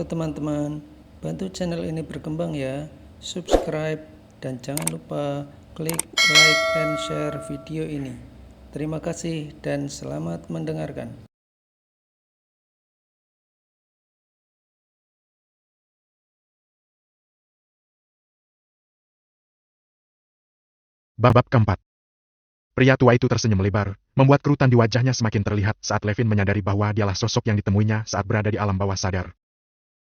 teman-teman, bantu channel ini berkembang ya, subscribe, dan jangan lupa klik like and share video ini. Terima kasih dan selamat mendengarkan. Bab keempat. Pria tua itu tersenyum lebar, membuat kerutan di wajahnya semakin terlihat saat Levin menyadari bahwa dialah sosok yang ditemuinya saat berada di alam bawah sadar.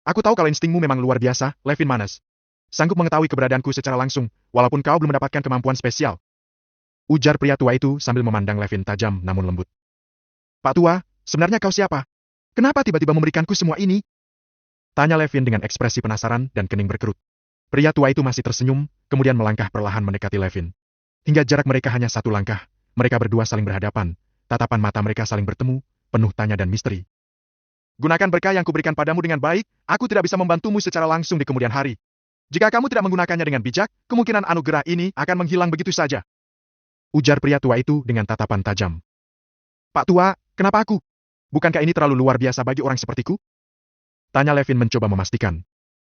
Aku tahu kalau instingmu memang luar biasa, Levin Manas. Sanggup mengetahui keberadaanku secara langsung, walaupun kau belum mendapatkan kemampuan spesial. Ujar pria tua itu sambil memandang Levin tajam namun lembut. Pak tua, sebenarnya kau siapa? Kenapa tiba-tiba memberikanku semua ini? Tanya Levin dengan ekspresi penasaran dan kening berkerut. Pria tua itu masih tersenyum, kemudian melangkah perlahan mendekati Levin. Hingga jarak mereka hanya satu langkah, mereka berdua saling berhadapan, tatapan mata mereka saling bertemu, penuh tanya dan misteri. Gunakan berkah yang kuberikan padamu dengan baik, aku tidak bisa membantumu secara langsung di kemudian hari. Jika kamu tidak menggunakannya dengan bijak, kemungkinan anugerah ini akan menghilang begitu saja. Ujar pria tua itu dengan tatapan tajam. Pak tua, kenapa aku? Bukankah ini terlalu luar biasa bagi orang sepertiku? Tanya Levin mencoba memastikan.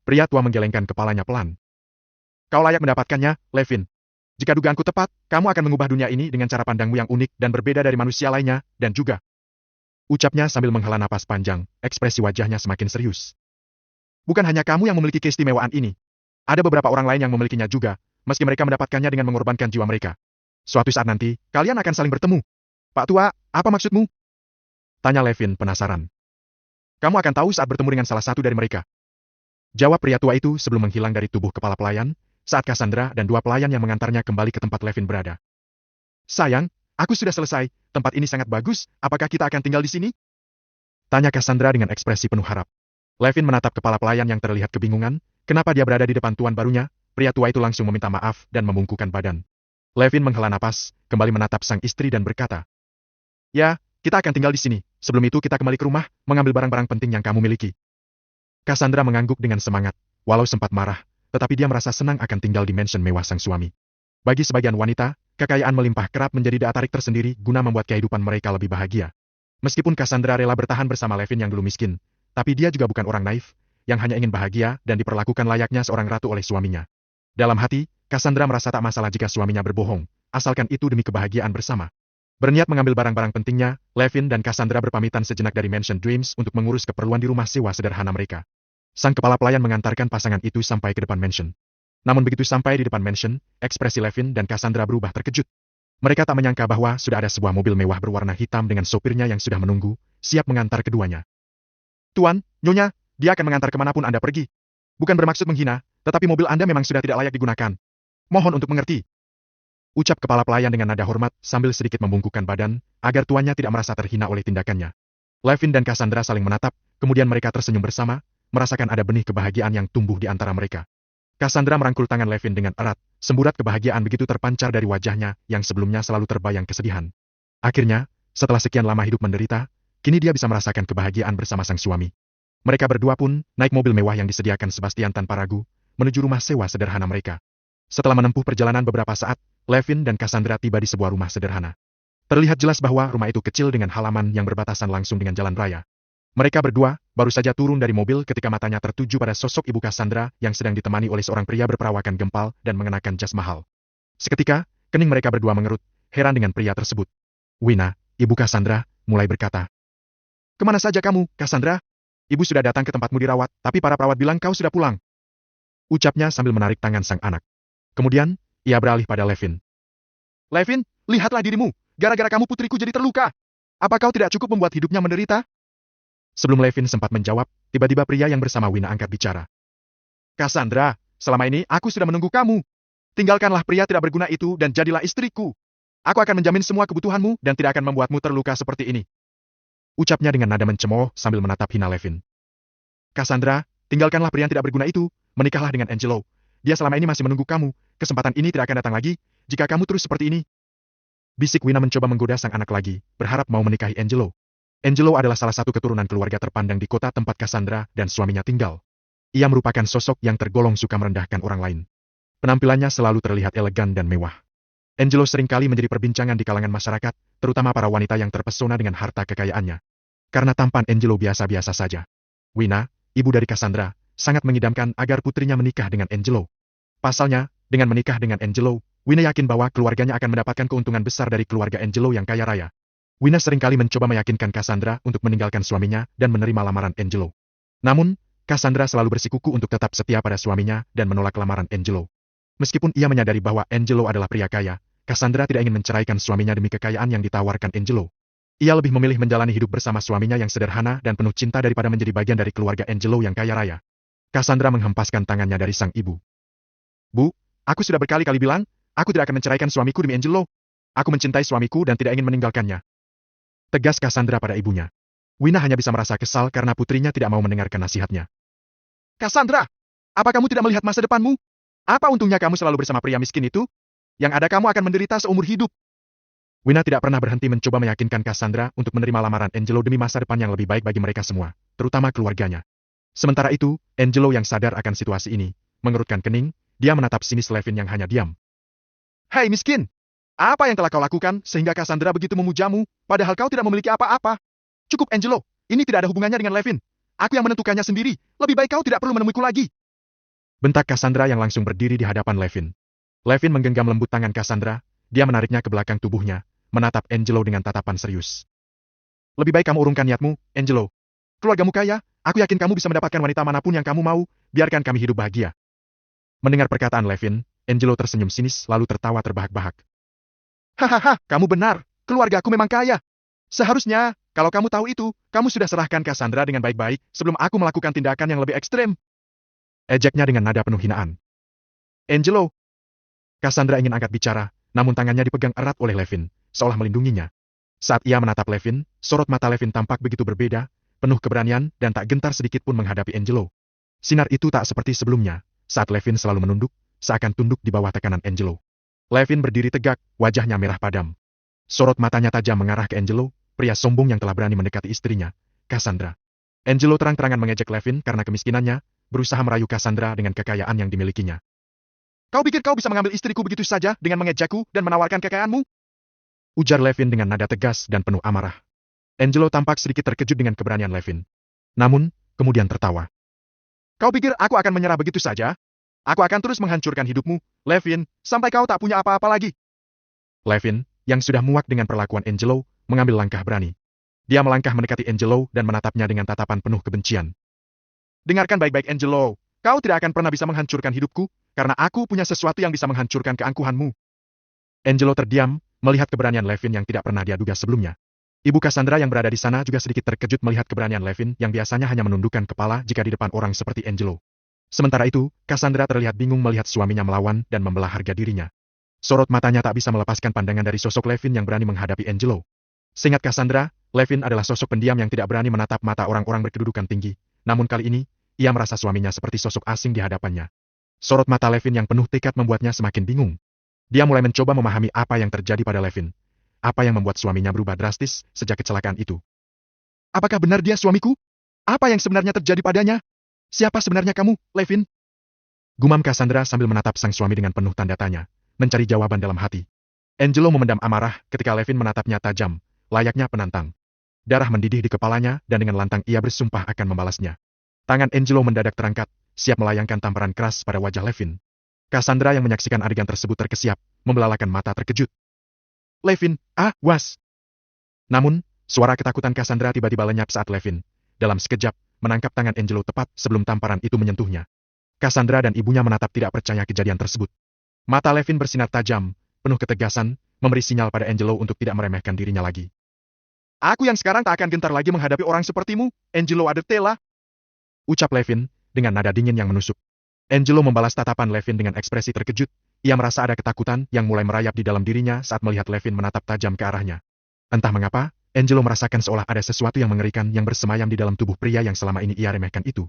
Pria tua menggelengkan kepalanya pelan. Kau layak mendapatkannya, Levin. Jika dugaanku tepat, kamu akan mengubah dunia ini dengan cara pandangmu yang unik dan berbeda dari manusia lainnya, dan juga. Ucapnya sambil menghela napas panjang, ekspresi wajahnya semakin serius. Bukan hanya kamu yang memiliki keistimewaan ini. Ada beberapa orang lain yang memilikinya juga, meski mereka mendapatkannya dengan mengorbankan jiwa mereka. Suatu saat nanti, kalian akan saling bertemu. Pak tua, apa maksudmu? Tanya Levin penasaran. Kamu akan tahu saat bertemu dengan salah satu dari mereka. Jawab pria tua itu sebelum menghilang dari tubuh kepala pelayan, saat Cassandra dan dua pelayan yang mengantarnya kembali ke tempat Levin berada. Sayang, aku sudah selesai, tempat ini sangat bagus, apakah kita akan tinggal di sini? Tanya Cassandra dengan ekspresi penuh harap. Levin menatap kepala pelayan yang terlihat kebingungan, kenapa dia berada di depan tuan barunya, pria tua itu langsung meminta maaf dan membungkukkan badan. Levin menghela napas, kembali menatap sang istri dan berkata, ya, kita akan tinggal di sini, sebelum itu kita kembali ke rumah, mengambil barang-barang penting yang kamu miliki. Cassandra mengangguk dengan semangat, walau sempat marah, tetapi dia merasa senang akan tinggal di mansion mewah sang suami. Bagi sebagian wanita, kekayaan melimpah kerap menjadi daya tarik tersendiri guna membuat kehidupan mereka lebih bahagia. Meskipun Cassandra rela bertahan bersama Levin yang dulu miskin, tapi dia juga bukan orang naif, yang hanya ingin bahagia dan diperlakukan layaknya seorang ratu oleh suaminya. Dalam hati, Cassandra merasa tak masalah jika suaminya berbohong, asalkan itu demi kebahagiaan bersama. Berniat mengambil barang-barang pentingnya, Levin dan Cassandra berpamitan sejenak dari Mansion Dreams untuk mengurus keperluan di rumah sewa sederhana mereka. Sang kepala pelayan mengantarkan pasangan itu sampai ke depan mansion. Namun begitu sampai di depan mansion, ekspresi Levin dan Cassandra berubah terkejut. Mereka tak menyangka bahwa sudah ada sebuah mobil mewah berwarna hitam dengan sopirnya yang sudah menunggu, siap mengantar keduanya. Tuan, Nyonya, dia akan mengantar kemanapun Anda pergi. Bukan bermaksud menghina, tetapi mobil Anda memang sudah tidak layak digunakan. Mohon untuk mengerti. Ucap kepala pelayan dengan nada hormat sambil sedikit membungkukkan badan, agar tuannya tidak merasa terhina oleh tindakannya. Levin dan Cassandra saling menatap, kemudian mereka tersenyum bersama, merasakan ada benih kebahagiaan yang tumbuh di antara mereka. Cassandra merangkul tangan Levin dengan erat, semburat kebahagiaan begitu terpancar dari wajahnya yang sebelumnya selalu terbayang kesedihan. Akhirnya, setelah sekian lama hidup menderita, kini dia bisa merasakan kebahagiaan bersama sang suami. Mereka berdua pun naik mobil mewah yang disediakan Sebastian tanpa ragu, menuju rumah sewa sederhana mereka. Setelah menempuh perjalanan beberapa saat, Levin dan Cassandra tiba di sebuah rumah sederhana. Terlihat jelas bahwa rumah itu kecil dengan halaman yang berbatasan langsung dengan jalan raya. Mereka berdua baru saja turun dari mobil ketika matanya tertuju pada sosok ibu Cassandra yang sedang ditemani oleh seorang pria berperawakan gempal dan mengenakan jas mahal. Seketika, kening mereka berdua mengerut, heran dengan pria tersebut. Wina, ibu Cassandra, mulai berkata. Kemana saja kamu, Cassandra? Ibu sudah datang ke tempatmu dirawat, tapi para perawat bilang kau sudah pulang. Ucapnya sambil menarik tangan sang anak. Kemudian, ia beralih pada Levin. Levin, lihatlah dirimu, gara-gara kamu putriku jadi terluka. Apa kau tidak cukup membuat hidupnya menderita? Sebelum Levin sempat menjawab, tiba-tiba pria yang bersama Wina angkat bicara. Cassandra, selama ini aku sudah menunggu kamu. Tinggalkanlah pria tidak berguna itu dan jadilah istriku. Aku akan menjamin semua kebutuhanmu dan tidak akan membuatmu terluka seperti ini. Ucapnya dengan nada mencemooh sambil menatap hina Levin. Cassandra, tinggalkanlah pria yang tidak berguna itu, menikahlah dengan Angelo. Dia selama ini masih menunggu kamu, kesempatan ini tidak akan datang lagi, jika kamu terus seperti ini. Bisik Wina mencoba menggoda sang anak lagi, berharap mau menikahi Angelo. Angelo adalah salah satu keturunan keluarga terpandang di kota tempat Cassandra dan suaminya tinggal. Ia merupakan sosok yang tergolong suka merendahkan orang lain. Penampilannya selalu terlihat elegan dan mewah. Angelo seringkali menjadi perbincangan di kalangan masyarakat, terutama para wanita yang terpesona dengan harta kekayaannya. Karena tampan Angelo biasa-biasa saja. Wina, ibu dari Cassandra, sangat mengidamkan agar putrinya menikah dengan Angelo. Pasalnya, dengan menikah dengan Angelo, Wina yakin bahwa keluarganya akan mendapatkan keuntungan besar dari keluarga Angelo yang kaya raya. Wina seringkali mencoba meyakinkan Cassandra untuk meninggalkan suaminya dan menerima lamaran Angelo. Namun, Cassandra selalu bersikukuh untuk tetap setia pada suaminya dan menolak lamaran Angelo. Meskipun ia menyadari bahwa Angelo adalah pria kaya, Cassandra tidak ingin menceraikan suaminya demi kekayaan yang ditawarkan Angelo. Ia lebih memilih menjalani hidup bersama suaminya yang sederhana dan penuh cinta daripada menjadi bagian dari keluarga Angelo yang kaya raya. Cassandra menghempaskan tangannya dari sang ibu. Bu, aku sudah berkali-kali bilang, aku tidak akan menceraikan suamiku demi Angelo. Aku mencintai suamiku dan tidak ingin meninggalkannya. Tegas Cassandra pada ibunya. Wina hanya bisa merasa kesal karena putrinya tidak mau mendengarkan nasihatnya. Cassandra, apa kamu tidak melihat masa depanmu? Apa untungnya kamu selalu bersama pria miskin itu? Yang ada kamu akan menderita seumur hidup. Wina tidak pernah berhenti mencoba meyakinkan Cassandra untuk menerima lamaran Angelo demi masa depan yang lebih baik bagi mereka semua, terutama keluarganya. Sementara itu, Angelo yang sadar akan situasi ini, mengerutkan kening, dia menatap sinis Levin yang hanya diam. Hei miskin! Apa yang telah kau lakukan sehingga Cassandra begitu memujamu, padahal kau tidak memiliki apa-apa? Cukup Angelo, ini tidak ada hubungannya dengan Levin. Aku yang menentukannya sendiri, lebih baik kau tidak perlu menemuiku lagi. Bentak Cassandra yang langsung berdiri di hadapan Levin. Levin menggenggam lembut tangan Cassandra, dia menariknya ke belakang tubuhnya, menatap Angelo dengan tatapan serius. Lebih baik kamu urungkan niatmu, Angelo. Keluargamu kaya, aku yakin kamu bisa mendapatkan wanita manapun yang kamu mau, biarkan kami hidup bahagia. Mendengar perkataan Levin, Angelo tersenyum sinis lalu tertawa terbahak-bahak. Hahaha, kamu benar, keluargaku memang kaya. Seharusnya, kalau kamu tahu itu, kamu sudah serahkan Cassandra dengan baik-baik sebelum aku melakukan tindakan yang lebih ekstrem. Ejaknya dengan nada penuh hinaan. Angelo. Cassandra ingin angkat bicara, namun tangannya dipegang erat oleh Levin, seolah melindunginya. Saat ia menatap Levin, sorot mata Levin tampak begitu berbeda, penuh keberanian dan tak gentar sedikit pun menghadapi Angelo. Sinar itu tak seperti sebelumnya, saat Levin selalu menunduk, seakan tunduk di bawah tekanan Angelo. Levin berdiri tegak, wajahnya merah padam. Sorot matanya tajam mengarah ke Angelo, pria sombong yang telah berani mendekati istrinya, Cassandra. Angelo terang-terangan mengejek Levin karena kemiskinannya, berusaha merayu Cassandra dengan kekayaan yang dimilikinya. Kau pikir kau bisa mengambil istriku begitu saja dengan mengejekku dan menawarkan kekayaanmu? Ujar Levin dengan nada tegas dan penuh amarah. Angelo tampak sedikit terkejut dengan keberanian Levin. Namun, kemudian tertawa. Kau pikir aku akan menyerah begitu saja? Aku akan terus menghancurkan hidupmu, Levin, sampai kau tak punya apa-apa lagi. Levin, yang sudah muak dengan perlakuan Angelo, mengambil langkah berani. Dia melangkah mendekati Angelo dan menatapnya dengan tatapan penuh kebencian. Dengarkan baik-baik Angelo, kau tidak akan pernah bisa menghancurkan hidupku, karena aku punya sesuatu yang bisa menghancurkan keangkuhanmu. Angelo terdiam, melihat keberanian Levin yang tidak pernah dia duga sebelumnya. Ibu Cassandra yang berada di sana juga sedikit terkejut melihat keberanian Levin yang biasanya hanya menundukkan kepala jika di depan orang seperti Angelo. Sementara itu, Cassandra terlihat bingung melihat suaminya melawan dan membelah harga dirinya. Sorot matanya tak bisa melepaskan pandangan dari sosok Levin yang berani menghadapi Angelo. Seingat Cassandra, Levin adalah sosok pendiam yang tidak berani menatap mata orang-orang berkedudukan tinggi. Namun kali ini, ia merasa suaminya seperti sosok asing di hadapannya. Sorot mata Levin yang penuh tekad membuatnya semakin bingung. Dia mulai mencoba memahami apa yang terjadi pada Levin. Apa yang membuat suaminya berubah drastis sejak kecelakaan itu. Apakah benar dia suamiku? Apa yang sebenarnya terjadi padanya? Siapa sebenarnya kamu, Levin? Gumam Cassandra sambil menatap sang suami dengan penuh tanda tanya, mencari jawaban dalam hati. Angelo memendam amarah ketika Levin menatapnya tajam, layaknya penantang. Darah mendidih di kepalanya dan dengan lantang ia bersumpah akan membalasnya. Tangan Angelo mendadak terangkat, siap melayangkan tamparan keras pada wajah Levin. Cassandra yang menyaksikan adegan tersebut terkesiap, membelalakan mata terkejut. Levin, was! Namun, suara ketakutan Cassandra tiba-tiba lenyap saat Levin, dalam sekejap, menangkap tangan Angelo tepat sebelum tamparan itu menyentuhnya. Cassandra dan ibunya menatap tidak percaya kejadian tersebut. Mata Levin bersinar tajam, penuh ketegasan, memberi sinyal pada Angelo untuk tidak meremehkan dirinya lagi. Aku yang sekarang tak akan gentar lagi menghadapi orang sepertimu, Angelo Adetela. Ucap Levin, dengan nada dingin yang menusuk. Angelo membalas tatapan Levin dengan ekspresi terkejut, ia merasa ada ketakutan yang mulai merayap di dalam dirinya saat melihat Levin menatap tajam ke arahnya. Entah mengapa, Angelo merasakan seolah ada sesuatu yang mengerikan yang bersemayam di dalam tubuh pria yang selama ini ia remehkan itu.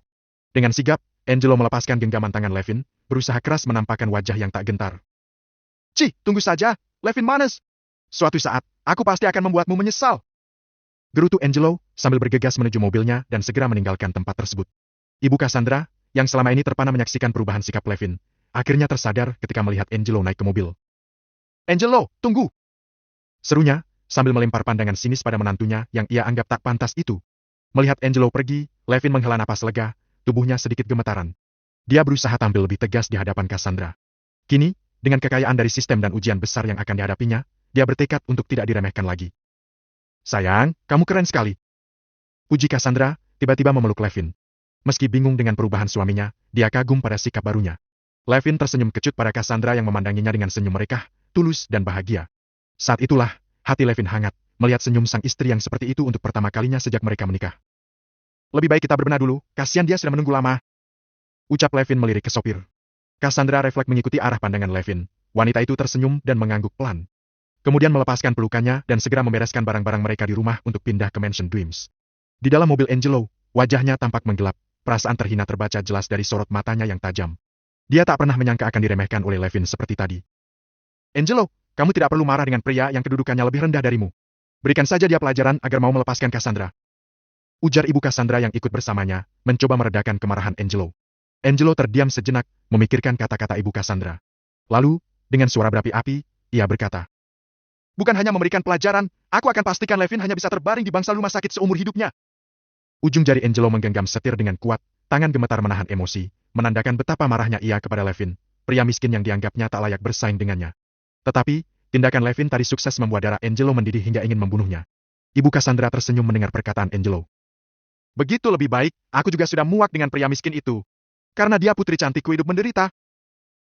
Dengan sigap, Angelo melepaskan genggaman tangan Levin, berusaha keras menampakkan wajah yang tak gentar. Cih, tunggu saja, Levin manes. Suatu saat, aku pasti akan membuatmu menyesal. Gerutu Angelo, sambil bergegas menuju mobilnya dan segera meninggalkan tempat tersebut. Ibu Cassandra, yang selama ini terpana menyaksikan perubahan sikap Levin, akhirnya tersadar ketika melihat Angelo naik ke mobil. Angelo, tunggu! Serunya, sambil melempar pandangan sinis pada menantunya yang ia anggap tak pantas itu. Melihat Angelo pergi, Levin menghela napas lega, tubuhnya sedikit gemetaran. Dia berusaha tampil lebih tegas di hadapan Cassandra. Kini, dengan kekayaan dari sistem dan ujian besar yang akan dihadapinya, dia bertekad untuk tidak diremehkan lagi. Sayang, kamu keren sekali. Puji Cassandra, tiba-tiba memeluk Levin. Meski bingung dengan perubahan suaminya, dia kagum pada sikap barunya. Levin tersenyum kecut pada Cassandra yang memandanginya dengan senyum merekah, tulus dan bahagia. Saat itulah, hati Levin hangat, melihat senyum sang istri yang seperti itu untuk pertama kalinya sejak mereka menikah. Lebih baik kita berbenah dulu, kasihan dia sudah menunggu lama. Ucap Levin melirik ke sopir. Cassandra refleks mengikuti arah pandangan Levin. Wanita itu tersenyum dan mengangguk pelan. Kemudian melepaskan pelukannya dan segera membereskan barang-barang mereka di rumah untuk pindah ke Mansion Dreams. Di dalam mobil Angelo, wajahnya tampak menggelap. Perasaan terhina terbaca jelas dari sorot matanya yang tajam. Dia tak pernah menyangka akan diremehkan oleh Levin seperti tadi. Angelo, kamu tidak perlu marah dengan pria yang kedudukannya lebih rendah darimu. Berikan saja dia pelajaran agar mau melepaskan Cassandra. Ujar ibu Cassandra yang ikut bersamanya, mencoba meredakan kemarahan Angelo. Angelo terdiam sejenak, memikirkan kata-kata ibu Cassandra. Lalu, dengan suara berapi-api, ia berkata, "Bukan hanya memberikan pelajaran, aku akan pastikan Levin hanya bisa terbaring di bangsal rumah sakit seumur hidupnya." Ujung jari Angelo menggenggam setir dengan kuat, tangan gemetar menahan emosi, menandakan betapa marahnya ia kepada Levin, pria miskin yang dianggapnya tak layak bersaing dengannya. Tetapi, tindakan Levin tadi sukses membuat darah Angelo mendidih hingga ingin membunuhnya. Ibu Cassandra tersenyum mendengar perkataan Angelo. "Begitu lebih baik, aku juga sudah muak dengan pria miskin itu. Karena dia putri cantikku hidup menderita."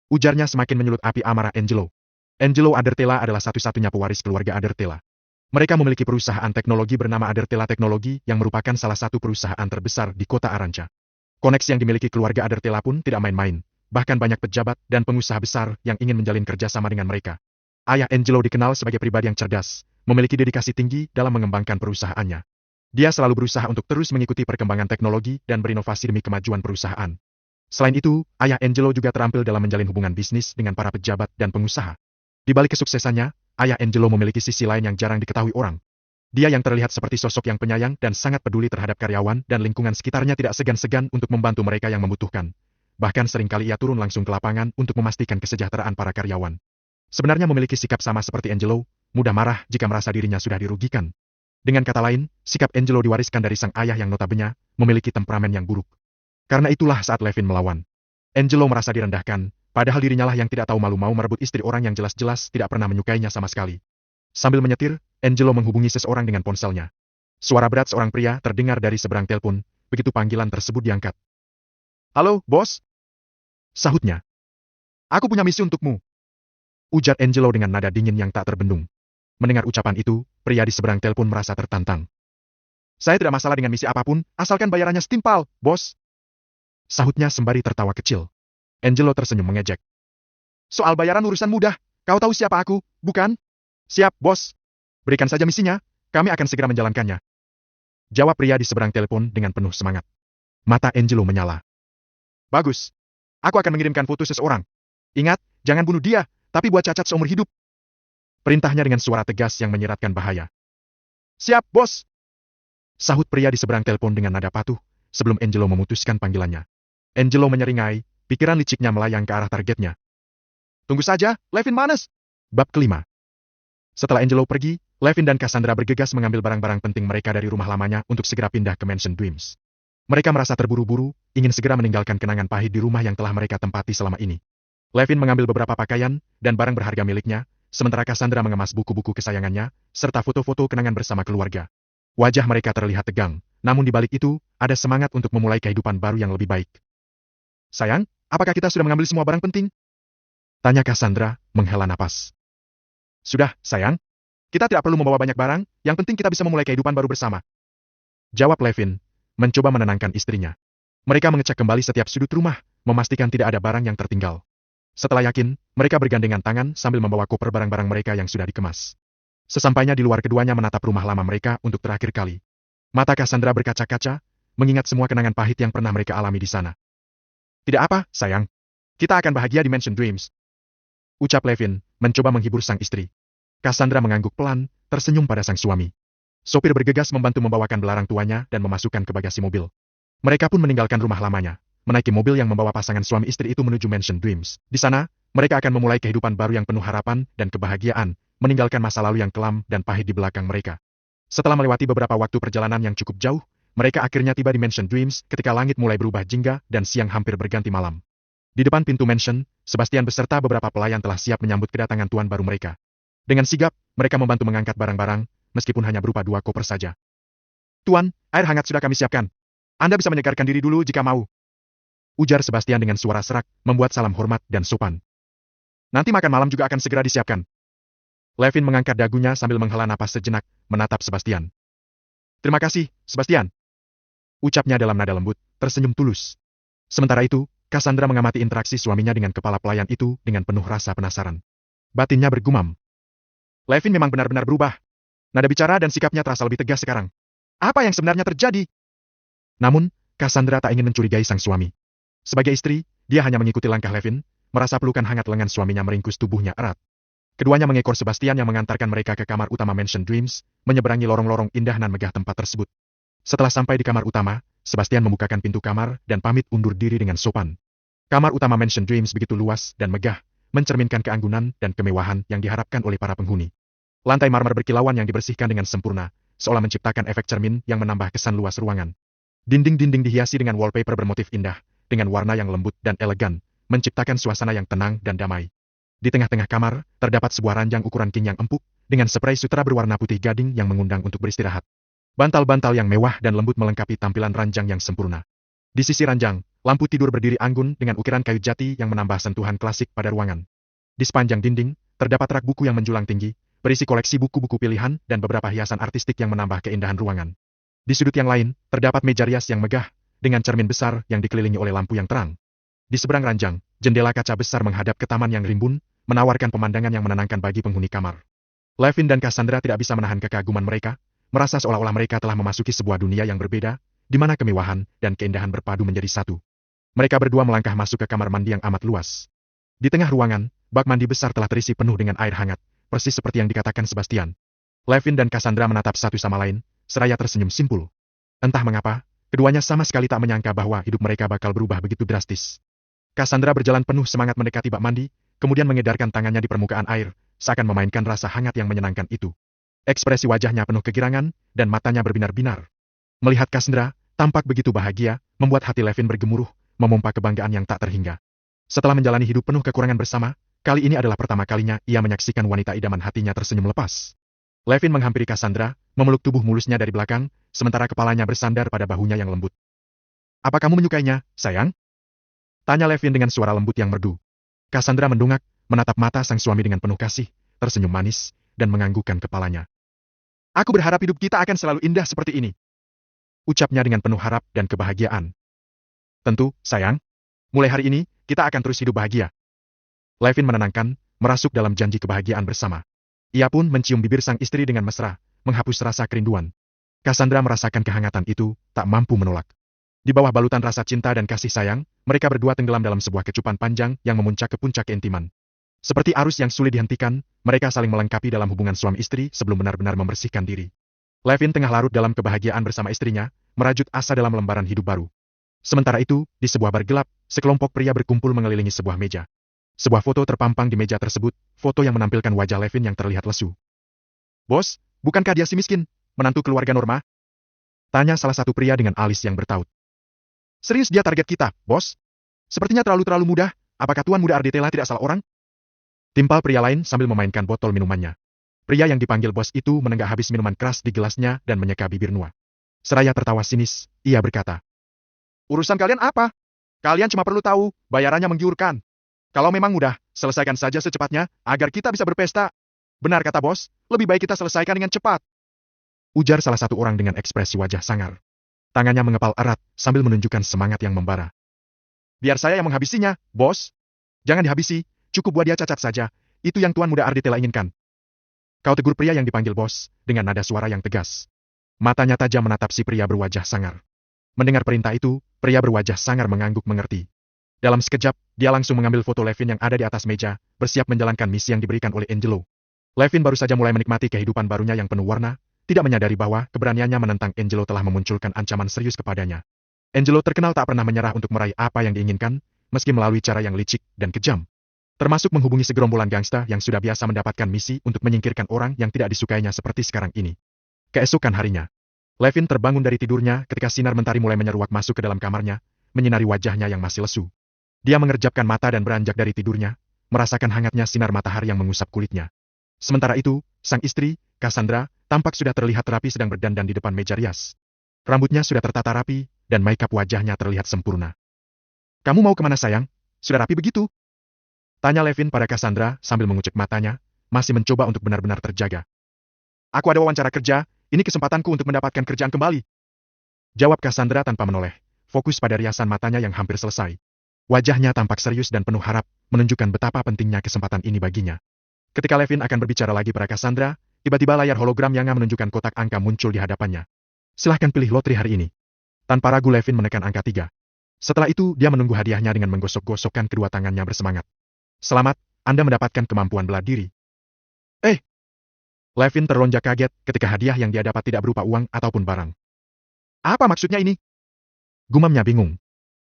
Ujarnya semakin menyulut api amarah Angelo. Angelo Adertela adalah satu-satunya pewaris keluarga Adertela. Mereka memiliki perusahaan teknologi bernama Adertela Teknologi yang merupakan salah satu perusahaan terbesar di kota Aranca. Koneksi yang dimiliki keluarga Adertela pun tidak main-main, bahkan banyak pejabat dan pengusaha besar yang ingin menjalin kerjasama dengan mereka. Ayah Angelo dikenal sebagai pribadi yang cerdas, memiliki dedikasi tinggi dalam mengembangkan perusahaannya. Dia selalu berusaha untuk terus mengikuti perkembangan teknologi dan berinovasi demi kemajuan perusahaan. Selain itu, ayah Angelo juga terampil dalam menjalin hubungan bisnis dengan para pejabat dan pengusaha. Di balik kesuksesannya, ayah Angelo memiliki sisi lain yang jarang diketahui orang. Dia yang terlihat seperti sosok yang penyayang dan sangat peduli terhadap karyawan dan lingkungan sekitarnya tidak segan-segan untuk membantu mereka yang membutuhkan. Bahkan seringkali ia turun langsung ke lapangan untuk memastikan kesejahteraan para karyawan. Sebenarnya memiliki sikap sama seperti Angelo, mudah marah jika merasa dirinya sudah dirugikan. Dengan kata lain, sikap Angelo diwariskan dari sang ayah yang notabene memiliki temperamen yang buruk. Karena itulah saat Levin melawan, Angelo merasa direndahkan, padahal dirinya lah yang tidak tahu malu mau merebut istri orang yang jelas-jelas tidak pernah menyukainya sama sekali. Sambil menyetir, Angelo menghubungi seseorang dengan ponselnya. Suara berat seorang pria terdengar dari seberang telepon, begitu panggilan tersebut diangkat. "Halo, bos?" Sahutnya. "Aku punya misi untukmu," ujar Angelo dengan nada dingin yang tak terbendung. Mendengar ucapan itu, pria di seberang telepon merasa tertantang. "Saya tidak masalah dengan misi apapun, asalkan bayarannya setimpal, bos," sahutnya sembari tertawa kecil. Angelo tersenyum mengejek. "Soal bayaran urusan mudah, kau tahu siapa aku, bukan?" "Siap, bos. Berikan saja misinya, kami akan segera menjalankannya," jawab pria di seberang telepon dengan penuh semangat. Mata Angelo menyala. "Bagus. Aku akan mengirimkan foto seseorang. Ingat, jangan bunuh dia, tapi buat cacat seumur hidup," perintahnya dengan suara tegas yang menyiratkan bahaya. "Siap, bos," sahut pria di seberang telepon dengan nada patuh, sebelum Angelo memutuskan panggilannya. Angelo menyeringai, pikiran liciknya melayang ke arah targetnya. "Tunggu saja, Levin Manes." Bab kelima. Setelah Angelo pergi, Levin dan Cassandra bergegas mengambil barang-barang penting mereka dari rumah lamanya untuk segera pindah ke Mansion Dreams. Mereka merasa terburu-buru, ingin segera meninggalkan kenangan pahit di rumah yang telah mereka tempati selama ini. Levin mengambil beberapa pakaian dan barang berharga miliknya, sementara Cassandra mengemas buku-buku kesayangannya, serta foto-foto kenangan bersama keluarga. Wajah mereka terlihat tegang, namun di balik itu, ada semangat untuk memulai kehidupan baru yang lebih baik. "Sayang, apakah kita sudah mengambil semua barang penting?" tanya Cassandra, menghela napas. "Sudah, sayang. Kita tidak perlu membawa banyak barang, yang penting kita bisa memulai kehidupan baru bersama," jawab Levin, mencoba menenangkan istrinya. Mereka mengecek kembali setiap sudut rumah, memastikan tidak ada barang yang tertinggal. Setelah yakin, mereka bergandengan tangan sambil membawa koper barang-barang mereka yang sudah dikemas. Sesampainya di luar, keduanya menatap rumah lama mereka untuk terakhir kali. Mata Cassandra berkaca-kaca, mengingat semua kenangan pahit yang pernah mereka alami di sana. "Tidak apa, sayang. Kita akan bahagia di Mansion Dreams," ucap Levin, mencoba menghibur sang istri. Cassandra mengangguk pelan, tersenyum pada sang suami. Sopir bergegas membantu membawakan belarang tuanya dan memasukkan ke bagasi mobil. Mereka pun meninggalkan rumah lamanya, menaiki mobil yang membawa pasangan suami istri itu menuju Mansion Dreams. Di sana, mereka akan memulai kehidupan baru yang penuh harapan dan kebahagiaan, meninggalkan masa lalu yang kelam dan pahit di belakang mereka. Setelah melewati beberapa waktu perjalanan yang cukup jauh, mereka akhirnya tiba di Mansion Dreams ketika langit mulai berubah jingga dan siang hampir berganti malam. Di depan pintu mansion, Sebastian beserta beberapa pelayan telah siap menyambut kedatangan tuan baru mereka. Dengan sigap, mereka membantu mengangkat barang-barang, meskipun hanya berupa 2 koper saja. "Tuan, air hangat sudah kami siapkan. Anda bisa menyegarkan diri dulu jika mau," ujar Sebastian dengan suara serak, membuat salam hormat dan sopan. "Nanti makan malam juga akan segera disiapkan." Levin mengangkat dagunya sambil menghela napas sejenak, menatap Sebastian. "Terima kasih, Sebastian," ucapnya dalam nada lembut, tersenyum tulus. Sementara itu, Cassandra mengamati interaksi suaminya dengan kepala pelayan itu dengan penuh rasa penasaran. Batinnya bergumam. Levin memang benar-benar berubah. Nada bicara dan sikapnya terasa lebih tegas sekarang. Apa yang sebenarnya terjadi? Namun, Cassandra tak ingin mencurigai sang suami. Sebagai istri, dia hanya mengikuti langkah Levin, merasa pelukan hangat lengan suaminya meringkus tubuhnya erat. Keduanya mengekor Sebastian yang mengantarkan mereka ke kamar utama Mansion Dreams, menyeberangi lorong-lorong indah nan megah tempat tersebut. Setelah sampai di kamar utama, Sebastian membukakan pintu kamar dan pamit undur diri dengan sopan. Kamar utama Mansion Dreams begitu luas dan megah, mencerminkan keanggunan dan kemewahan yang diharapkan oleh para penghuni. Lantai marmer berkilauan yang dibersihkan dengan sempurna, seolah menciptakan efek cermin yang menambah kesan luas ruangan. Dinding-dinding dihiasi dengan wallpaper bermotif indah, dengan warna yang lembut dan elegan, menciptakan suasana yang tenang dan damai. Di tengah-tengah kamar, terdapat sebuah ranjang ukuran king yang empuk, dengan spray sutera berwarna putih gading yang mengundang untuk beristirahat. Bantal-bantal yang mewah dan lembut melengkapi tampilan ranjang yang sempurna. Di sisi ranjang, lampu tidur berdiri anggun dengan ukiran kayu jati yang menambah sentuhan klasik pada ruangan. Di sepanjang dinding, terdapat rak buku yang menjulang tinggi, berisi koleksi buku-buku pilihan dan beberapa hiasan artistik yang menambah keindahan ruangan. Di sudut yang lain, terdapat meja rias yang megah, dengan cermin besar yang dikelilingi oleh lampu yang terang. Di seberang ranjang, jendela kaca besar menghadap ke taman yang rimbun, menawarkan pemandangan yang menenangkan bagi penghuni kamar. Levin dan Cassandra tidak bisa menahan kekaguman mereka, merasa seolah-olah mereka telah memasuki sebuah dunia yang berbeda, di mana kemewahan dan keindahan berpadu menjadi satu. Mereka berdua melangkah masuk ke kamar mandi yang amat luas. Di tengah ruangan, bak mandi besar telah terisi penuh dengan air hangat, persis seperti yang dikatakan Sebastian. Levin dan Cassandra menatap satu sama lain, seraya tersenyum simpul. Entah mengapa, keduanya sama sekali tak menyangka bahwa hidup mereka bakal berubah begitu drastis. Cassandra berjalan penuh semangat mendekati bak mandi, kemudian mengedarkan tangannya di permukaan air, seakan memainkan rasa hangat yang menyenangkan itu. Ekspresi wajahnya penuh kegirangan, dan matanya berbinar-binar. Melihat Cassandra, tampak begitu bahagia, membuat hati Levin bergemuruh, memompa kebanggaan yang tak terhingga. Setelah menjalani hidup penuh kekurangan bersama, kali ini adalah pertama kalinya ia menyaksikan wanita idaman hatinya tersenyum lepas. Levin menghampiri Cassandra, memeluk tubuh mulusnya dari belakang, sementara kepalanya bersandar pada bahunya yang lembut. "Apa kamu menyukainya, sayang?" tanya Levin dengan suara lembut yang merdu. Cassandra mendongak, menatap mata sang suami dengan penuh kasih, tersenyum manis, dan menganggukkan kepalanya. "Aku berharap hidup kita akan selalu indah seperti ini," ucapnya dengan penuh harap dan kebahagiaan. "Tentu, sayang. Mulai hari ini, kita akan terus hidup bahagia." Levin menenangkan, merasuk dalam janji kebahagiaan bersama. Ia pun mencium bibir sang istri dengan mesra, menghapus rasa kerinduan. Cassandra merasakan kehangatan itu, tak mampu menolak. Di bawah balutan rasa cinta dan kasih sayang, mereka berdua tenggelam dalam sebuah kecupan panjang yang memuncak ke puncak keintiman. Seperti arus yang sulit dihentikan, mereka saling melengkapi dalam hubungan suami istri sebelum benar-benar membersihkan diri. Levin tengah larut dalam kebahagiaan bersama istrinya, merajut asa dalam lembaran hidup baru. Sementara itu, di sebuah bar gelap, sekelompok pria berkumpul mengelilingi sebuah meja. Sebuah foto terpampang di meja tersebut, foto yang menampilkan wajah Levin yang terlihat lesu. "Bos, bukankah dia si miskin, menantu keluarga Norma?" tanya salah satu pria dengan alis yang bertaut. "Serius dia target kita, bos? Sepertinya terlalu mudah, apakah Tuan Muda Arditela tidak salah orang?" timpal pria lain sambil memainkan botol minumannya. Pria yang dipanggil bos itu menenggak habis minuman keras di gelasnya dan menyeka bibir Nua. Seraya tertawa sinis, ia berkata, "Urusan kalian apa? Kalian cuma perlu tahu, bayarannya menggiurkan. Kalau memang mudah, selesaikan saja secepatnya, agar kita bisa berpesta. Benar kata bos, lebih baik kita selesaikan dengan cepat," ujar salah satu orang dengan ekspresi wajah sangar. Tangannya mengepal erat, sambil menunjukkan semangat yang membara. "Biar saya yang menghabisinya, bos." "Jangan dihabisi, cukup buat dia cacat saja, itu yang Tuan Muda Arditela inginkan," kau tegur pria yang dipanggil bos, dengan nada suara yang tegas. Matanya tajam menatap si pria berwajah sangar. Mendengar perintah itu, pria berwajah sangar mengangguk mengerti. Dalam sekejap, dia langsung mengambil foto Levin yang ada di atas meja, bersiap menjalankan misi yang diberikan oleh Angelo. Levin baru saja mulai menikmati kehidupan barunya yang penuh warna, tidak menyadari bahwa keberaniannya menentang Angelo telah memunculkan ancaman serius kepadanya. Angelo terkenal tak pernah menyerah untuk meraih apa yang diinginkan, meski melalui cara yang licik dan kejam. Termasuk menghubungi segerombolan gangsta yang sudah biasa mendapatkan misi untuk menyingkirkan orang yang tidak disukainya seperti sekarang ini. Keesokan harinya, Levin terbangun dari tidurnya ketika sinar mentari mulai menyeruak masuk ke dalam kamarnya, menyinari wajahnya yang masih lesu. Dia mengerjapkan mata dan beranjak dari tidurnya, merasakan hangatnya sinar matahari yang mengusap kulitnya. Sementara itu, sang istri, Cassandra, tampak sudah terlihat rapi sedang berdandan di depan meja rias. Rambutnya sudah tertata rapi, dan maikap wajahnya terlihat sempurna. "Kamu mau kemana sayang? Sudah rapi begitu?" Tanya Levin pada Cassandra sambil mengucek matanya, masih mencoba untuk benar-benar terjaga. "Aku ada wawancara kerja, ini kesempatanku untuk mendapatkan kerjaan kembali." Jawab Cassandra tanpa menoleh, fokus pada riasan matanya yang hampir selesai. Wajahnya tampak serius dan penuh harap, menunjukkan betapa pentingnya kesempatan ini baginya. Ketika Levin akan berbicara lagi pada Cassandra, tiba-tiba layar hologram yang menunjukkan kotak angka muncul di hadapannya. "Silahkan pilih lotre hari ini." Tanpa ragu Levin menekan angka 3. Setelah itu, dia menunggu hadiahnya dengan menggosok-gosokkan kedua tangannya bersemangat. "Selamat, Anda mendapatkan kemampuan bela diri." "Eh!" Levin terlonjak kaget ketika hadiah yang dia dapat tidak berupa uang ataupun barang. "Apa maksudnya ini?" Gumamnya bingung.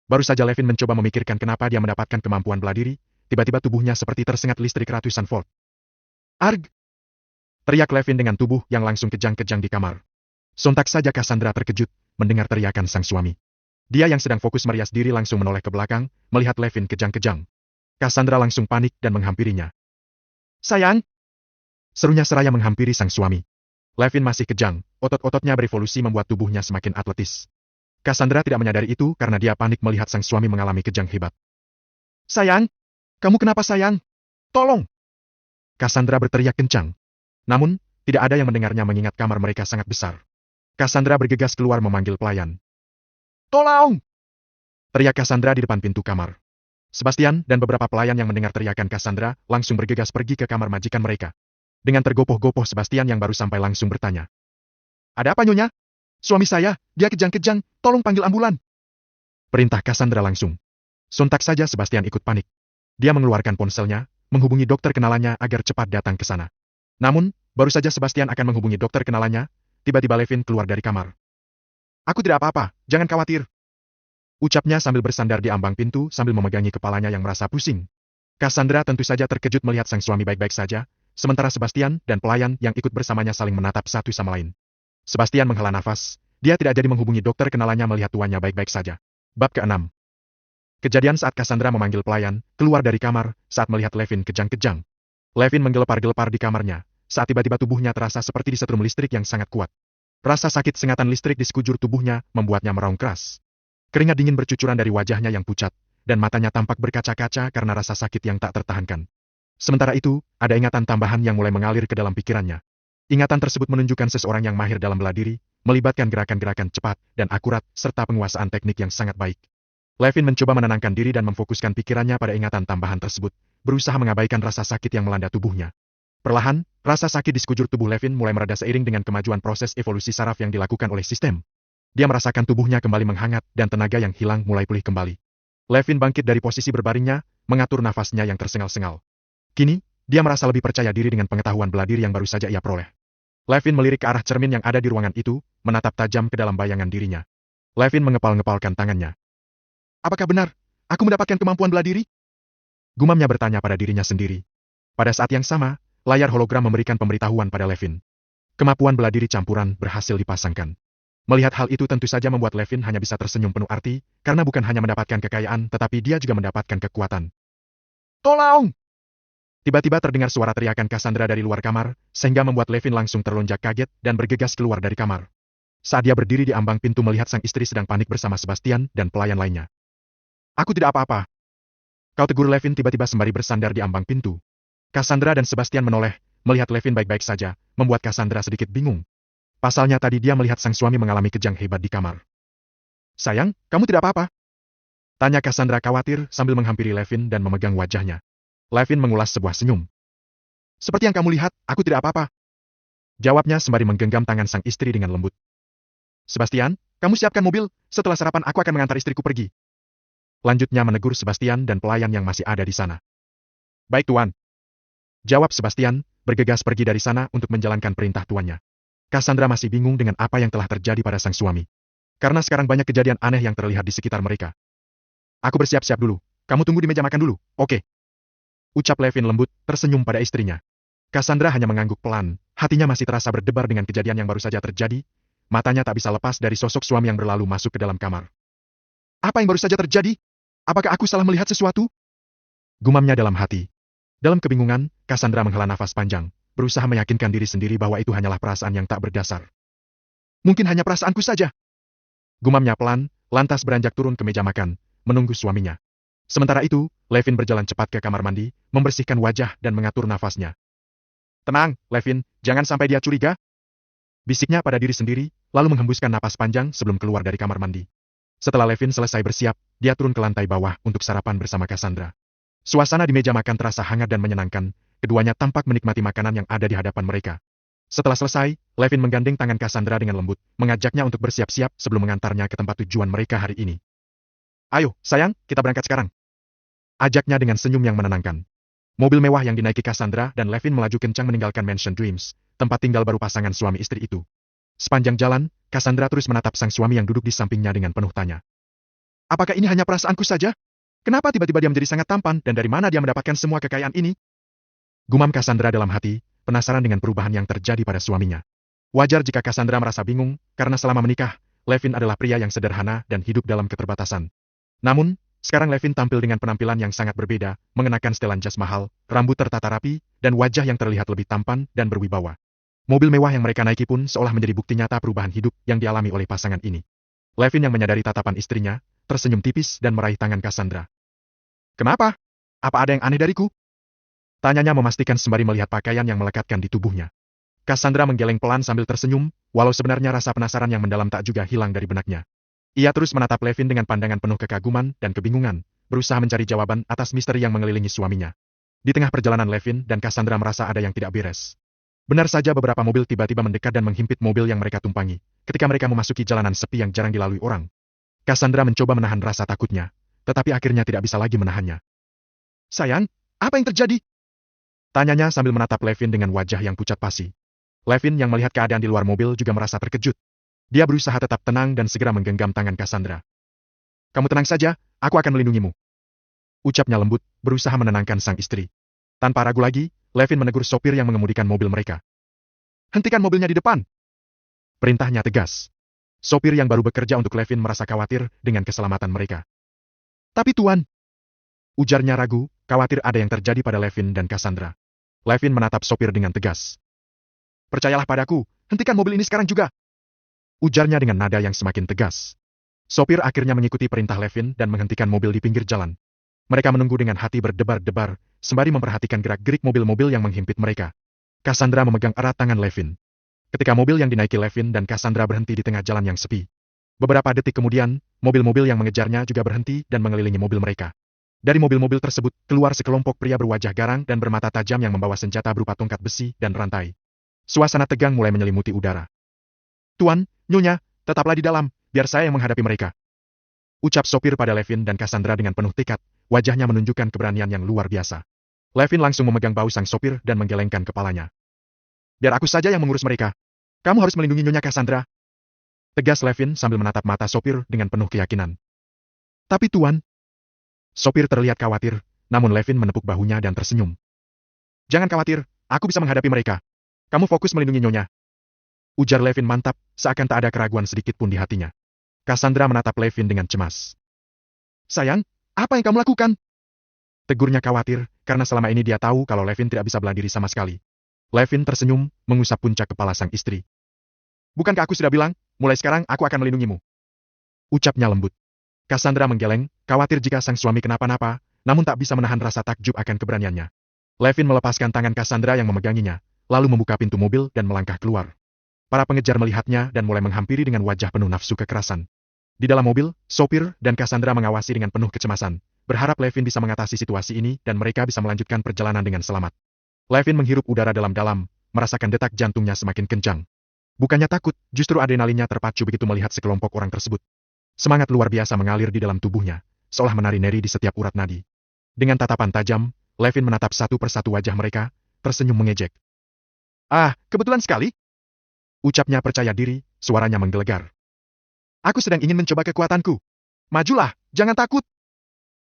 Baru saja Levin mencoba memikirkan kenapa dia mendapatkan kemampuan bela diri, tiba-tiba tubuhnya seperti tersengat listrik ratusan volt. "Arg!" teriak Levin dengan tubuh yang langsung kejang-kejang di kamar. Sontak saja Cassandra terkejut mendengar teriakan sang suami. Dia yang sedang fokus merias diri langsung menoleh ke belakang, melihat Levin kejang-kejang. Cassandra langsung panik dan menghampirinya. "Sayang!" serunya seraya menghampiri sang suami. Levin masih kejang, otot-ototnya berevolusi membuat tubuhnya semakin atletis. Cassandra tidak menyadari itu karena dia panik melihat sang suami mengalami kejang hebat. "Sayang! Kamu kenapa sayang? Tolong!" Cassandra berteriak kencang. Namun, tidak ada yang mendengarnya mengingat kamar mereka sangat besar. Cassandra bergegas keluar memanggil pelayan. "Tolong!" teriak Cassandra di depan pintu kamar. Sebastian dan beberapa pelayan yang mendengar teriakan Cassandra langsung bergegas pergi ke kamar majikan mereka. Dengan tergopoh-gopoh Sebastian yang baru sampai langsung bertanya. "Ada apa Nyonya? Suami saya, dia kejang-kejang, tolong panggil ambulan." Perintah Cassandra langsung. Sontak saja Sebastian ikut panik. Dia mengeluarkan ponselnya, menghubungi dokter kenalannya agar cepat datang ke sana. Namun, baru saja Sebastian akan menghubungi dokter kenalannya, tiba-tiba Levin keluar dari kamar. "Aku tidak apa-apa, jangan khawatir," ucapnya sambil bersandar di ambang pintu sambil memegangi kepalanya yang merasa pusing. Cassandra tentu saja terkejut melihat sang suami baik-baik saja, sementara Sebastian dan pelayan yang ikut bersamanya saling menatap satu sama lain. Sebastian menghela nafas, dia tidak jadi menghubungi dokter kenalannya melihat tuannya baik-baik saja. Bab ke-6. Kejadian saat Cassandra memanggil pelayan, keluar dari kamar, saat melihat Levin kejang-kejang. Levin menggelepar-gelepar di kamarnya, saat tiba-tiba tubuhnya terasa seperti disetrum listrik yang sangat kuat. Rasa sakit sengatan listrik di sekujur tubuhnya membuatnya meraung keras. Keringat dingin bercucuran dari wajahnya yang pucat, dan matanya tampak berkaca-kaca karena rasa sakit yang tak tertahankan. Sementara itu, ada ingatan tambahan yang mulai mengalir ke dalam pikirannya. Ingatan tersebut menunjukkan seseorang yang mahir dalam bela diri, melibatkan gerakan-gerakan cepat dan akurat, serta penguasaan teknik yang sangat baik. Levin mencoba menenangkan diri dan memfokuskan pikirannya pada ingatan tambahan tersebut, berusaha mengabaikan rasa sakit yang melanda tubuhnya. Perlahan, rasa sakit di sekujur tubuh Levin mulai mereda seiring dengan kemajuan proses evolusi saraf yang dilakukan oleh sistem. Dia merasakan tubuhnya kembali menghangat dan tenaga yang hilang mulai pulih kembali. Levin bangkit dari posisi berbaringnya, mengatur nafasnya yang tersengal-sengal. Kini, dia merasa lebih percaya diri dengan pengetahuan bela diri yang baru saja ia peroleh. Levin melirik ke arah cermin yang ada di ruangan itu, menatap tajam ke dalam bayangan dirinya. Levin mengepal-ngepalkan tangannya. "Apakah benar? Aku mendapatkan kemampuan bela diri?" Gumamnya bertanya pada dirinya sendiri. Pada saat yang sama, layar hologram memberikan pemberitahuan pada Levin. Kemampuan bela diri campuran berhasil dipasangkan. Melihat hal itu tentu saja membuat Levin hanya bisa tersenyum penuh arti, karena bukan hanya mendapatkan kekayaan tetapi dia juga mendapatkan kekuatan. "Tolong!" Tiba-tiba terdengar suara teriakan Cassandra dari luar kamar, sehingga membuat Levin langsung terlonjak kaget dan bergegas keluar dari kamar. Saat dia berdiri di ambang pintu melihat sang istri sedang panik bersama Sebastian dan pelayan lainnya. "Aku tidak apa-apa," kau tegur Levin tiba-tiba sembari bersandar di ambang pintu. Cassandra dan Sebastian menoleh, melihat Levin baik-baik saja, membuat Cassandra sedikit bingung. Pasalnya tadi dia melihat sang suami mengalami kejang hebat di kamar. "Sayang, kamu tidak apa-apa?" tanya Cassandra khawatir sambil menghampiri Levin dan memegang wajahnya. Levin mengulas sebuah senyum. "Seperti yang kamu lihat, aku tidak apa-apa," jawabnya sembari menggenggam tangan sang istri dengan lembut. "Sebastian, kamu siapkan mobil, setelah sarapan aku akan mengantar istriku pergi." Lanjutnya menegur Sebastian dan pelayan yang masih ada di sana. "Baik tuan," jawab Sebastian, bergegas pergi dari sana untuk menjalankan perintah tuannya. Cassandra masih bingung dengan apa yang telah terjadi pada sang suami. Karena sekarang banyak kejadian aneh yang terlihat di sekitar mereka. "Aku bersiap-siap dulu, kamu tunggu di meja makan dulu, oke?" ucap Levin lembut, tersenyum pada istrinya. Cassandra hanya mengangguk pelan, hatinya masih terasa berdebar dengan kejadian yang baru saja terjadi, matanya tak bisa lepas dari sosok suami yang berlalu masuk ke dalam kamar. Apa yang baru saja terjadi? Apakah aku salah melihat sesuatu? Gumamnya dalam hati. Dalam kebingungan, Cassandra menghela nafas panjang, berusaha meyakinkan diri sendiri bahwa itu hanyalah perasaan yang tak berdasar. Mungkin hanya perasaanku saja. Gumamnya pelan, lantas beranjak turun ke meja makan, menunggu suaminya. Sementara itu, Levin berjalan cepat ke kamar mandi, membersihkan wajah dan mengatur nafasnya. Tenang, Levin, jangan sampai dia curiga. Bisiknya pada diri sendiri, lalu menghembuskan napas panjang sebelum keluar dari kamar mandi. Setelah Levin selesai bersiap, dia turun ke lantai bawah untuk sarapan bersama Cassandra. Suasana di meja makan terasa hangat dan menyenangkan, keduanya tampak menikmati makanan yang ada di hadapan mereka. Setelah selesai, Levin menggandeng tangan Cassandra dengan lembut, mengajaknya untuk bersiap-siap sebelum mengantarnya ke tempat tujuan mereka hari ini. Ayo, sayang, kita berangkat sekarang. Ajaknya dengan senyum yang menenangkan. Mobil mewah yang dinaiki Cassandra dan Levin melaju kencang meninggalkan Mansion Dreams, tempat tinggal baru pasangan suami istri itu. Sepanjang jalan, Cassandra terus menatap sang suami yang duduk di sampingnya dengan penuh tanya. Apakah ini hanya perasaanku saja? Kenapa tiba-tiba dia menjadi sangat tampan dan dari mana dia mendapatkan semua kekayaan ini? Gumam Cassandra dalam hati, penasaran dengan perubahan yang terjadi pada suaminya. Wajar jika Cassandra merasa bingung, karena selama menikah, Levin adalah pria yang sederhana dan hidup dalam keterbatasan. Namun, sekarang Levin tampil dengan penampilan yang sangat berbeda, mengenakan setelan jas mahal, rambut tertata rapi, dan wajah yang terlihat lebih tampan dan berwibawa. Mobil mewah yang mereka naiki pun seolah menjadi bukti nyata perubahan hidup yang dialami oleh pasangan ini. Levin yang menyadari tatapan istrinya, tersenyum tipis dan meraih tangan Cassandra. Kenapa? Apa ada yang aneh dariku? Tanyanya memastikan sembari melihat pakaian yang melekatkan di tubuhnya. Cassandra menggeleng pelan sambil tersenyum, walau sebenarnya rasa penasaran yang mendalam tak juga hilang dari benaknya. Ia terus menatap Levin dengan pandangan penuh kekaguman dan kebingungan, berusaha mencari jawaban atas misteri yang mengelilingi suaminya. Di tengah perjalanan Levin dan Cassandra merasa ada yang tidak beres. Benar saja beberapa mobil tiba-tiba mendekat dan menghimpit mobil yang mereka tumpangi, ketika mereka memasuki jalanan sepi yang jarang dilalui orang. Cassandra mencoba menahan rasa takutnya, tetapi akhirnya tidak bisa lagi menahannya. Sayang, apa yang terjadi? Tanyanya sambil menatap Levin dengan wajah yang pucat pasi. Levin yang melihat keadaan di luar mobil juga merasa terkejut. Dia berusaha tetap tenang dan segera menggenggam tangan Cassandra. Kamu tenang saja, aku akan melindungimu. Ucapnya lembut, berusaha menenangkan sang istri. Tanpa ragu lagi, Levin menegur sopir yang mengemudikan mobil mereka. Hentikan mobilnya di depan. Perintahnya tegas. Sopir yang baru bekerja untuk Levin merasa khawatir dengan keselamatan mereka. Tapi Tuan, ujarnya ragu, khawatir ada yang terjadi pada Levin dan Cassandra. Levin menatap sopir dengan tegas. Percayalah padaku, hentikan mobil ini sekarang juga. Ujarnya dengan nada yang semakin tegas. Sopir akhirnya mengikuti perintah Levin dan menghentikan mobil di pinggir jalan. Mereka menunggu dengan hati berdebar-debar, sembari memperhatikan gerak-gerik mobil-mobil yang menghimpit mereka. Cassandra memegang erat tangan Levin. Ketika mobil yang dinaiki Levin dan Cassandra berhenti di tengah jalan yang sepi. Beberapa detik kemudian, mobil-mobil yang mengejarnya juga berhenti dan mengelilingi mobil mereka. Dari mobil-mobil tersebut, keluar sekelompok pria berwajah garang dan bermata tajam yang membawa senjata berupa tongkat besi dan rantai. Suasana tegang mulai menyelimuti udara. Tuan, Nyonya, tetaplah di dalam, biar saya yang menghadapi mereka. Ucap sopir pada Levin dan Cassandra dengan penuh tekad, wajahnya menunjukkan keberanian yang luar biasa. Levin langsung memegang bahu sang sopir dan menggelengkan kepalanya. Biar aku saja yang mengurus mereka. Kamu harus melindungi Nyonya Cassandra. Tegas Levin sambil menatap mata sopir dengan penuh keyakinan. Tapi Tuan, sopir terlihat khawatir, namun Levin menepuk bahunya dan tersenyum. Jangan khawatir, aku bisa menghadapi mereka. Kamu fokus melindungi Nyonya. Ujar Levin mantap, seakan tak ada keraguan sedikit pun di hatinya. Cassandra menatap Levin dengan cemas. Sayang, apa yang kamu lakukan? Tegurnya khawatir, karena selama ini dia tahu kalau Levin tidak bisa bela diri sama sekali. Levin tersenyum, mengusap puncak kepala sang istri. Bukankah aku sudah bilang, mulai sekarang aku akan melindungimu? Ucapnya lembut. Cassandra menggeleng, khawatir jika sang suami kenapa-napa, namun tak bisa menahan rasa takjub akan keberaniannya. Levin melepaskan tangan Cassandra yang memeganginya, lalu membuka pintu mobil dan melangkah keluar. Para pengejar melihatnya dan mulai menghampiri dengan wajah penuh nafsu kekerasan. Di dalam mobil, sopir dan Cassandra mengawasi dengan penuh kecemasan, berharap Levin bisa mengatasi situasi ini dan mereka bisa melanjutkan perjalanan dengan selamat. Levin menghirup udara dalam-dalam, merasakan detak jantungnya semakin kencang. Bukannya takut, justru adrenalinnya terpacu begitu melihat sekelompok orang tersebut. Semangat luar biasa mengalir di dalam tubuhnya, seolah menari-nari di setiap urat nadi. Dengan tatapan tajam, Levin menatap satu persatu wajah mereka, tersenyum mengejek. Ah, kebetulan sekali. Ucapnya percaya diri, suaranya menggelegar. Aku sedang ingin mencoba kekuatanku. Majulah, jangan takut.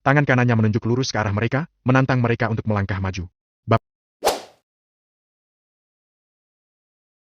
Tangan kanannya menunjuk lurus ke arah mereka, menantang mereka untuk melangkah maju. Bab